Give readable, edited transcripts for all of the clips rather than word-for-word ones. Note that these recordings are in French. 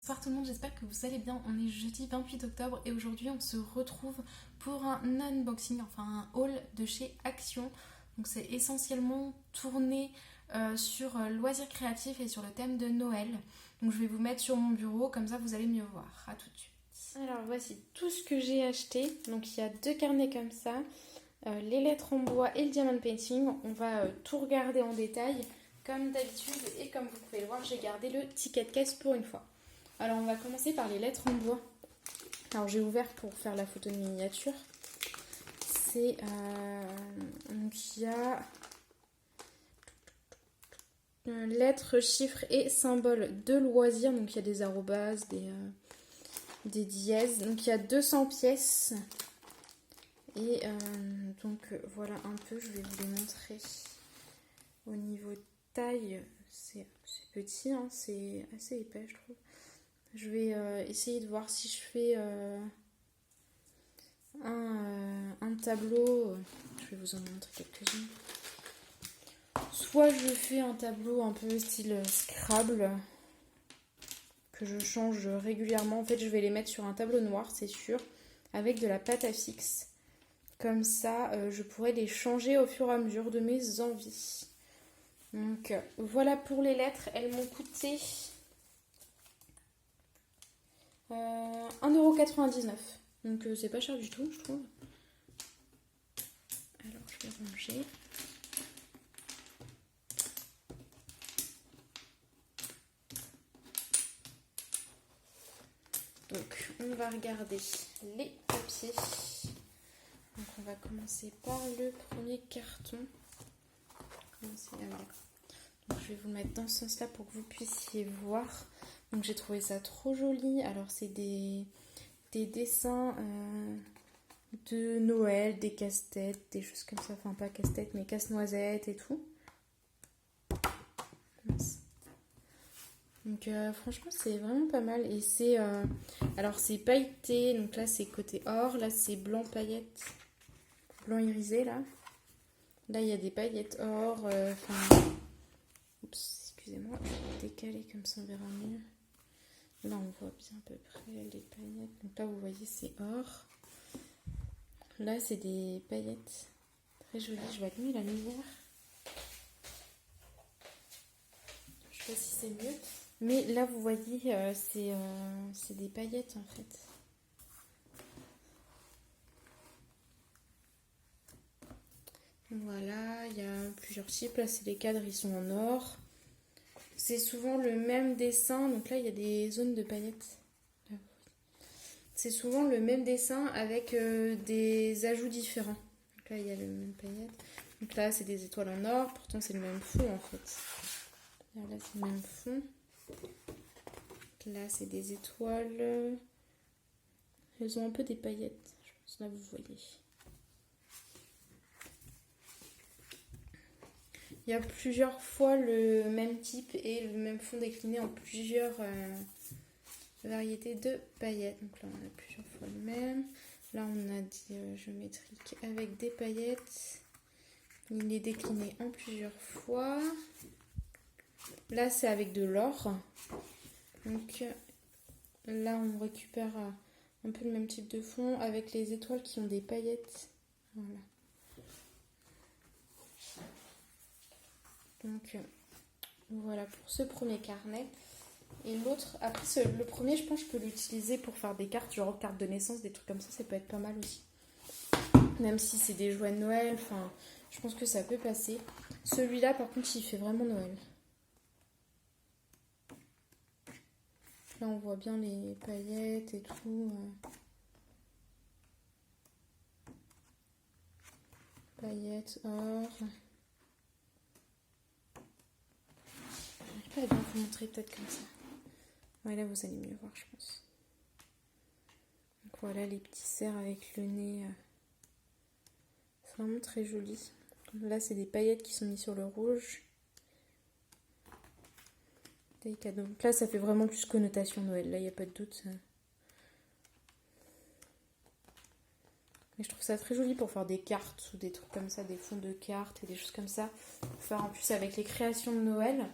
Bonsoir tout le monde, j'espère que vous allez bien. On est jeudi 28 octobre et aujourd'hui on se retrouve pour un unboxing, enfin un haul de chez Action. Donc c'est essentiellement tourné sur loisirs créatifs et sur le thème de Noël. Donc je vais vous mettre sur mon bureau, comme ça vous allez mieux voir. À tout de suite. Alors voici tout ce que j'ai acheté. Donc il y a deux carnets comme ça, les lettres en bois et le diamond painting. On va tout regarder en détail comme d'habitude et comme vous pouvez le voir, j'ai gardé le ticket de caisse pour une fois. Alors on va commencer par les lettres en bois. Alors j'ai ouvert pour faire la photo de miniature. C'est donc il y a lettres, chiffres et symboles de loisirs. Donc il y a des arrobases, des dièses. Donc il y a 200 pièces. Et donc voilà un peu, je vais vous les montrer. Au niveau taille, c'est petit, hein, c'est assez épais je trouve. Je vais essayer de voir si je fais un tableau. Je vais vous en montrer quelques-unes. Soit je fais un tableau un peu style Scrabble, que je change régulièrement. En fait, je vais les mettre sur un tableau noir, c'est sûr, avec de la pâte à fixe. Comme ça, je pourrai les changer au fur et à mesure de mes envies. Donc, voilà pour les lettres. Elles m'ont coûté 1,99€. Donc c'est pas cher du tout, je trouve. Alors je vais ranger. Donc on va regarder les papiers. Donc on va commencer par le premier carton. Donc je vais vous le mettre dans ce sens-là pour que vous puissiez voir. Donc j'ai trouvé ça trop joli. Alors c'est des dessins de Noël, des casse-têtes, des choses comme ça. Enfin pas casse-tête mais casse-noisettes et tout. Donc franchement c'est vraiment pas mal. Et c'est alors c'est pailleté. Donc là c'est côté or. Là c'est blanc paillette. Blanc irisé là. Là il y a des paillettes or. Oups, excusez-moi, je vais décaler comme ça on verra mieux. Là on voit bien à peu près les paillettes. Donc là vous voyez c'est or. Là c'est des paillettes très jolies. Je vais allumer la lumière. Je sais pas si c'est mieux. Mais là vous voyez c'est des paillettes en fait. Voilà, il y a plusieurs types. Là c'est les cadres, ils sont en or. C'est souvent le même dessin. Donc là il y a des zones de paillettes. C'est souvent le même dessin avec des ajouts différents. Donc là, il y a le même paillette. Donc là, c'est des étoiles en or. Pourtant, c'est le même fond, en fait. Là, c'est le même fond. Là, c'est des étoiles. Elles ont un peu des paillettes. Je pense là, vous voyez. Il y a plusieurs fois le même type et le même fond décliné en plusieurs variétés de paillettes. Donc là on a plusieurs fois le même. Là on a dit géométrique avec des paillettes. Il est décliné en plusieurs fois. Là c'est avec de l'or. Donc là on récupère un peu le même type de fond avec les étoiles qui ont des paillettes. Voilà. Donc voilà pour ce premier carnet. Et l'autre, après le premier, je pense que je peux l'utiliser pour faire des cartes, genre cartes de naissance, des trucs comme ça peut être pas mal aussi. Même si c'est des jouets de Noël, enfin, je pense que ça peut passer. Celui-là, par contre, il fait vraiment Noël. Là, on voit bien les paillettes et tout. Paillettes, or. Je vais pas bien vous montrer peut-être comme ça. Ouais, là, vous allez mieux voir, je pense. Donc voilà les petits cerfs avec le nez. C'est vraiment très joli. Là, c'est des paillettes qui sont mises sur le rouge. Délicat. Donc là, ça fait vraiment plus connotation Noël. Là, il n'y a pas de doute. Mais je trouve ça très joli pour faire des cartes ou des trucs comme ça, des fonds de cartes et des choses comme ça. Pour faire en plus avec les créations de Noël.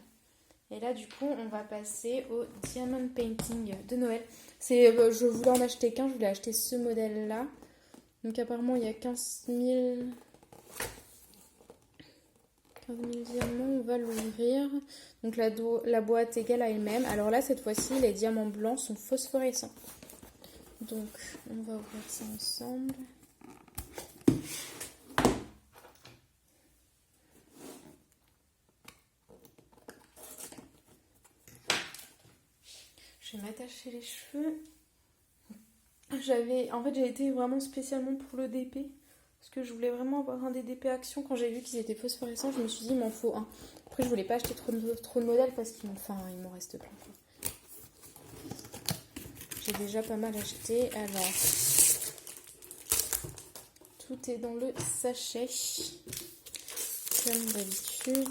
Et là, du coup, on va passer au Diamond Painting de Noël. Je voulais en acheter qu'un, je voulais acheter ce modèle-là. Donc apparemment, il y a 15 000 diamants, on va l'ouvrir. Donc la boîte égale à elle-même. Alors là, cette fois-ci, les diamants blancs sont phosphorescents. Donc, on va ouvrir ça ensemble. Je vais m'attacher les cheveux. J'ai été vraiment spécialement pour le DP. Parce que je voulais vraiment avoir un des DP Action. Quand j'ai vu qu'ils étaient phosphorescents, je me suis dit, il m'en faut un. Après, je voulais pas acheter trop de modèles parce qu'il m'en reste plein. J'ai déjà pas mal acheté. Alors, tout est dans le sachet. Comme d'habitude.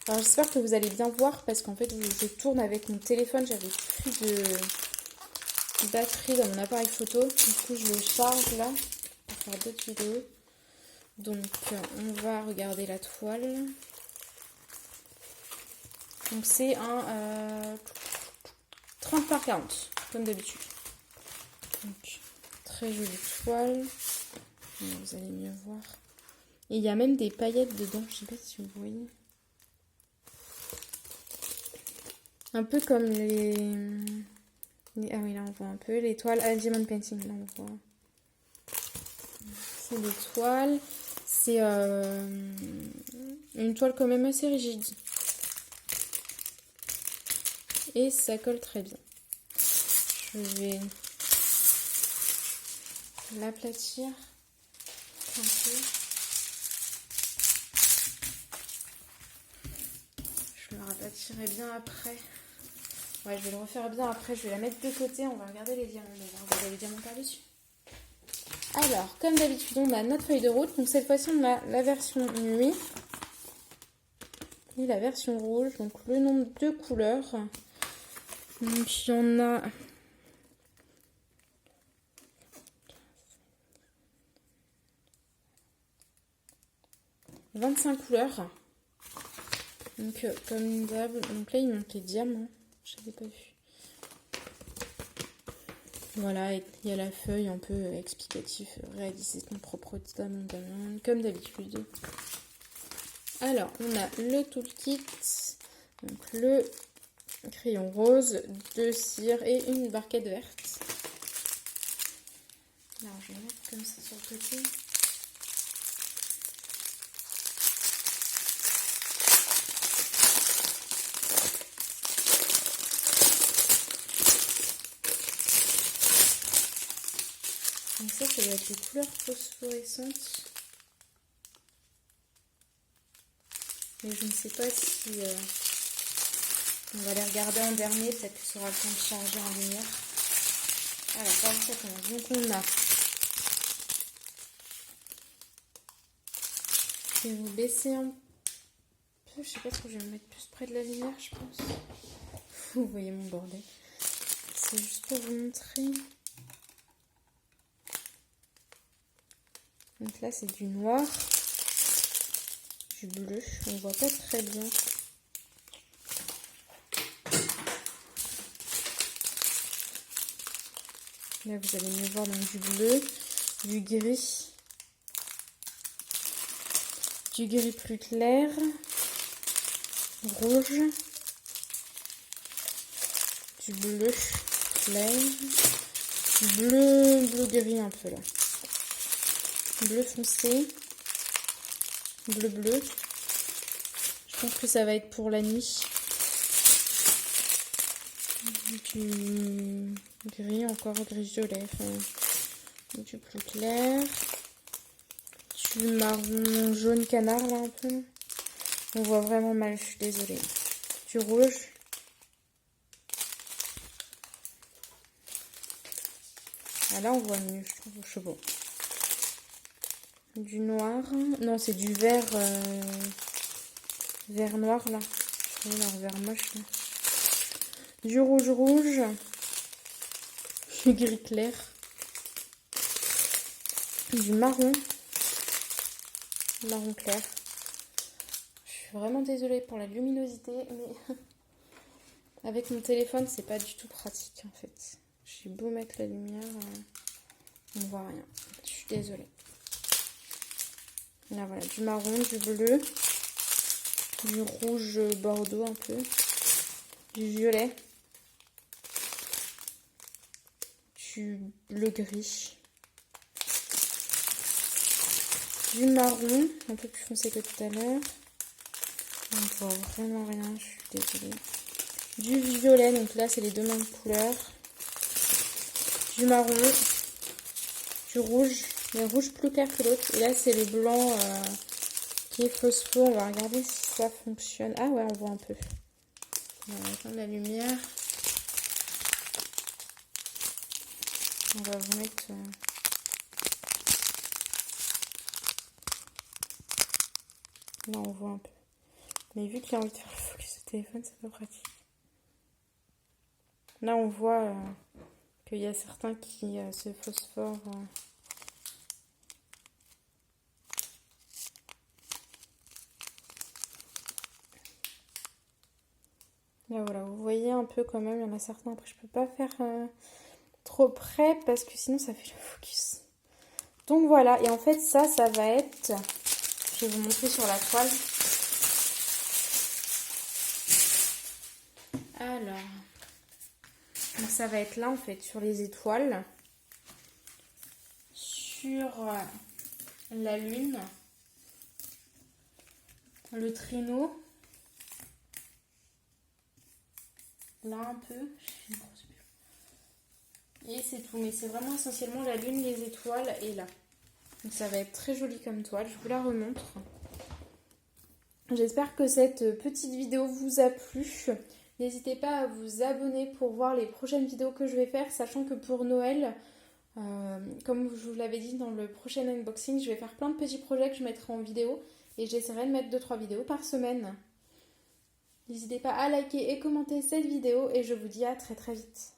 Alors, j'espère que vous allez bien voir parce qu'en fait, je tourne avec mon téléphone. J'avais plus de batterie dans mon appareil photo. Du coup, je le charge là pour faire d'autres vidéos. Donc, on va regarder la toile. Donc, c'est un 30 par 40, comme d'habitude. Donc, très jolie toile. Vous allez mieux voir. Et il y a même des paillettes dedans. Je sais pas si vous voyez. Un peu comme ah oui, là on voit un peu les toiles Diamond Painting. Là on voit. C'est des toiles. C'est une toile quand même assez rigide. Et ça colle très bien. Je vais l'aplatir un peu. Je le raplatirai bien après. Ouais, je vais le refaire bien après. Je vais la mettre de côté. On va regarder les diamants. On va regarder les diamants par-dessus. Alors, comme d'habitude, on a notre feuille de route. Donc, cette fois-ci, on a la version nuit et la version rouge. Donc, le nombre de couleurs. Donc, il y en a 25 couleurs. Donc, comme d'hab, donc là, il manque les diamants. Je n'avais pas vu. Voilà, il y a la feuille un peu explicatif. Réaliser ton propre diamant, comme d'habitude. Alors, on a le toolkit. Donc, le crayon rose, 2 cires et une barquette verte. Alors, je vais mettre comme ça sur le côté. Donc ça doit être les couleurs phosphorescentes. Mais je ne sais pas si on va les regarder en dernier, peut-être que ça aura le temps de charger en lumière. Alors, par ça commence. Donc on a. Je vais vous baisser un peu. Je sais pas si je vais me mettre plus près de la lumière, je pense. Vous voyez mon bordel. C'est juste pour vous montrer. Donc là, c'est du noir, du bleu. On ne voit pas très bien. Là, vous allez mieux voir donc du bleu, du gris plus clair, rouge, du bleu clair, du bleu-gris un peu là. Bleu foncé, bleu. Je pense que ça va être pour la nuit. Du gris, encore gris-violet, du plus clair. Du marron jaune canard là un peu. On voit vraiment mal, je suis désolée. Du rouge. Ah, là on voit mieux, je trouve, au chevaux. Du noir, non c'est du vert vert noir là, un vert moche là. Du rouge, du gris clair, du marron clair. Je suis vraiment désolée pour la luminosité, mais avec mon téléphone, c'est pas du tout pratique en fait. J'ai beau mettre la lumière, on voit rien. Je suis désolée. Là voilà, du marron, du bleu, du rouge bordeaux un peu, du violet, du bleu gris, du marron, un peu plus foncé que tout à l'heure. On ne voit vraiment rien, je suis désolée. Du violet, donc là c'est les deux mêmes couleurs. Du marron, du rouge, mais rouge plus clair que l'autre. Et là c'est le blanc qui est phospho. On va regarder si ça fonctionne. Ah ouais, on voit un peu. On va éteindre la lumière. On va vous mettre... Là on voit un peu. Mais vu qu'il a envie de faire le focus au téléphone, c'est pas pratique. Là on voit qu'il y a certains qui se phosphorent. Là voilà, vous voyez un peu quand même, il y en a certains. Après je peux pas faire trop près parce que sinon ça fait le focus. Donc voilà, et en fait ça va être... Je vais vous montrer sur la toile. Alors, donc ça va être là en fait, sur les étoiles, sur la lune, le traîneau, là un peu, et c'est tout. Mais c'est vraiment essentiellement la lune, les étoiles et là. Donc ça va être très joli comme toile, je vous la remontre. J'espère que cette petite vidéo vous a plu. N'hésitez pas à vous abonner pour voir les prochaines vidéos que je vais faire, sachant que pour Noël, comme je vous l'avais dit dans le prochain unboxing, je vais faire plein de petits projets que je mettrai en vidéo et j'essaierai de mettre 2-3 vidéos par semaine. N'hésitez pas à liker et commenter cette vidéo et je vous dis à très très vite.